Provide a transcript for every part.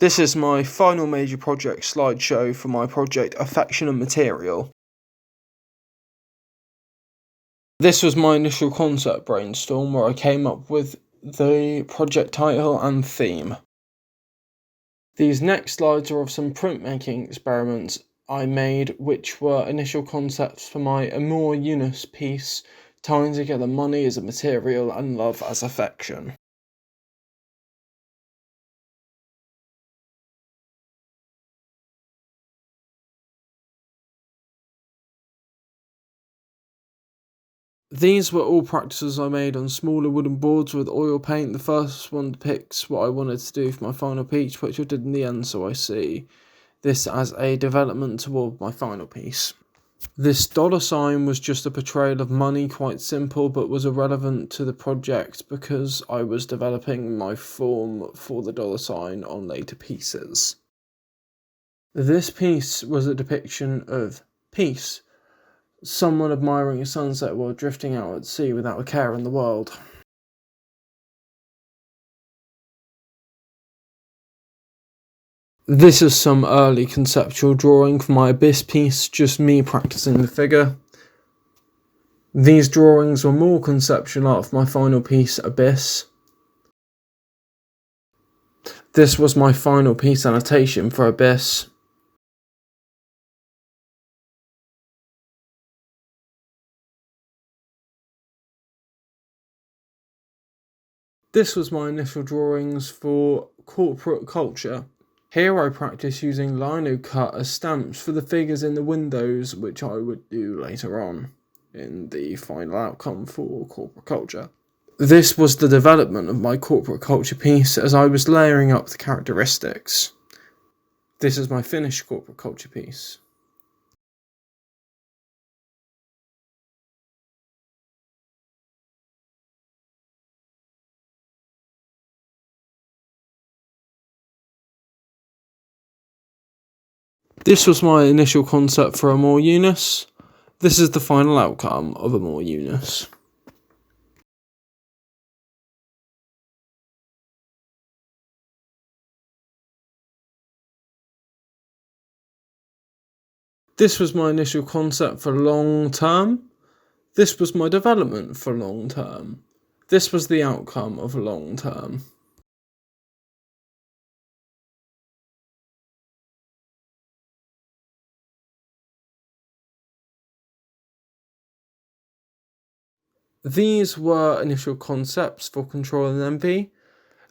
This is my final major project slideshow for my project Affection and Material. This was my initial concept brainstorm where I came up with the project title and theme. These next slides are of some printmaking experiments I made, which were initial concepts for my Amor Unis piece, tying together money as a material and love as affection. These were all practices I made on smaller wooden boards with oil paint. The first one depicts what I wanted to do for my final piece, which I did in the end, so I see this as a development toward my final piece. This dollar sign was just a portrayal of money, quite simple, but was irrelevant to the project because I was developing my form for the dollar sign on later pieces. This piece was a depiction of peace, someone admiring a sunset while drifting out at sea without a care in the world. This is some early conceptual drawing for my Abyss piece, just me practicing the figure. These drawings were more conceptual art for my final piece, Abyss. This was my final piece annotation for Abyss. This was my initial drawings for corporate culture. Here I practice using lino cut as stamps for the figures in the windows, which I would do later on in the final outcome for corporate culture. This was the development of my corporate culture piece as I was layering up the characteristics. This is my finished corporate culture piece. This was my initial concept for Amor Unis. This is the final outcome of Amor Unis. This was my initial concept for long term. This was my development for long term. This was the outcome of long term. These were initial concepts for Control and Envy.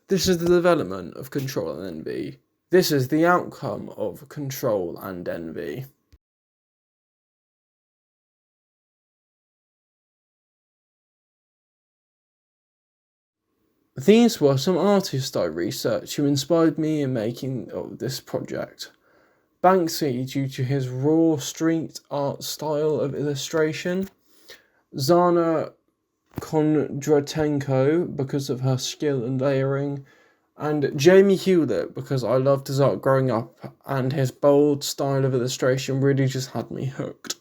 This is the development of Control and Envy. This is the outcome of Control and Envy. These were some artists I researched who inspired me in making this project. Banksy, due to his raw street art style of illustration. Zana Kondratenko, because of her skill in layering. And Jamie Hewlett, because I loved his art growing up, and his bold style of illustration really just had me hooked.